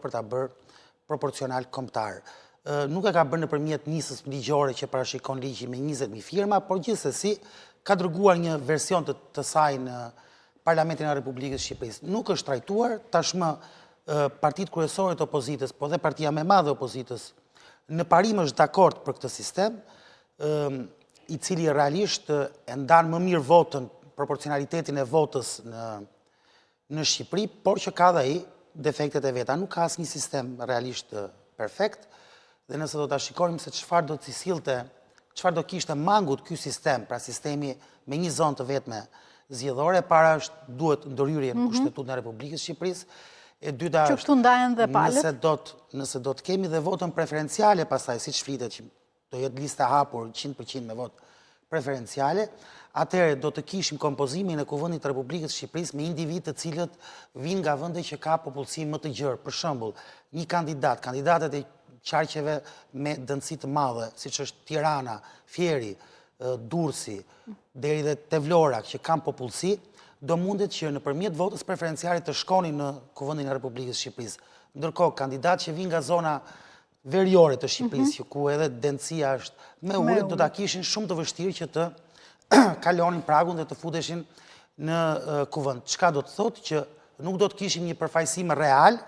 për ta bërë proporcional kombëtar. Nuk e ka bërë nëpërmjet nisës ligjore që parashikon ligji me 20.000 firma, por gjithsesi ka dërguar një version të saj në Parlamentin e Republikës Shqipërisë. Nuk është trajtuar, tashmë partitë kryesore të opozitës, po dhe partia më e madhe e opozitës, në parim është dakord për këtë sistem, i cili realisht e ndan më mirë votën, proporcionalitetin e votës në Shqipëri, por që ka dhe ai defektet e veta. Nuk ka asnjë sistem realisht perfekt, dhe nëse do ta shikojmë se çfarë do të sillte, çfarë do kishte mangut ky sistem, pra sistemi me një zonë të vetme zgjedhore, para është duhet ndërhyrje në Kushtetutën e Republikës Shqipërisë. E dyta që këtu ndahen dhe palët. Nëse do të kemi dhe votën preferenciale pastaj, siç flitet që do jetë listë hapur 100% me votë preferenciale, atëherë do të kishim kompozimin e Kuvendit të Republikës Shqipërisë me individ të cilët vinë nga vende që ka popullsi më të gjerë. Për shembull, një kandidatet e qarqeve me dëndësi të madhe, siç është Tirana, Fieri, Durrësi, deri dhe te Vlora, që kanë popullsi, do mundet që nëpërmjet votës preferenciale të shkonin në Kuvendin e Republikës Shqipërisë. Ndërkohë, kandidatë që vinë nga zona veriore të Shqipërisë, ku edhe densija është me ulët, do ta kishin shumë të vështirë që të kalonin pragun dhe të futeshin në kuvend. Çka do të thotë që nuk do të kishim një përfaqësim real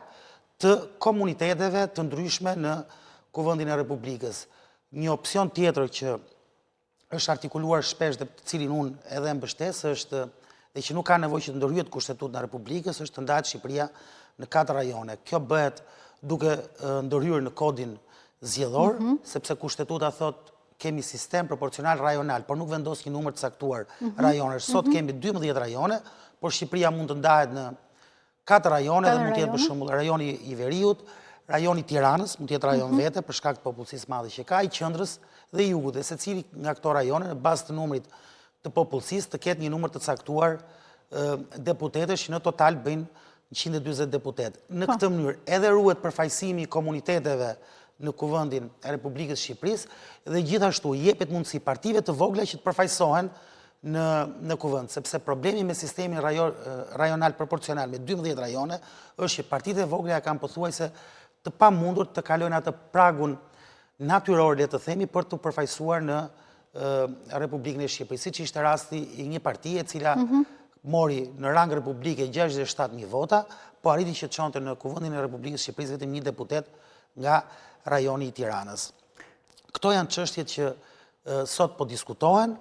të komuniteteve të ndryshme në Kuvendin e Republikës. Një opsion tjetër që është artikuluar shpesh dhe të cilin unë edhe mbështes është dhe që nuk ka nevojë që të ndërhyjet Kushtetutën e Republikës, është të ndahet Shqipëria në 4 rajone. Kjo bëhet duke ndërhyrë në kodin zgjedhor, sepse Kushtetuta thotë kemi sistem proporcional rajonal, por nuk vendos një numër të caktuar rajonesh. Sot kemi 12 rajone, por Shqipëria mund të ndahet në 4 rajone, dhe mund të jetë për shembull rajoni i Veriut, rajoni i Tiranës, mund të jetë rajon vete për shkak të popullsisë madhe që ka, i Qendrës dhe i Jugut, dhe secili nga këto rajone në bazë të numrit të popullsisë të ketë një numër të caktuar deputetësh që në total bëjnë 140 deputet. Në këtë mënyrë edhe ruhet përfaqësimi i komuniteteve në Kuvendin e Republikës Shqipërisë dhe gjithashtu jepet mundësi partive të vogla që të përfaqësohen në kuvend, sepse problemi me sistemin rajonal proporcional me 12 rajone është që partitë e vogla kanë pothuajse të pamundur të kalojnë atë pragun natyror, le të themi, për të përfaqësuar në Republikën e Shqipërisë, siç ishte rasti i një partie e cila mori në rang republike 67.000 vota, po arriti që të çonte në Kuvendin e Republikës Shqipërisë vetëm një deputet nga rajoni i Tiranës. Këto janë çështjet që sot po diskutohen.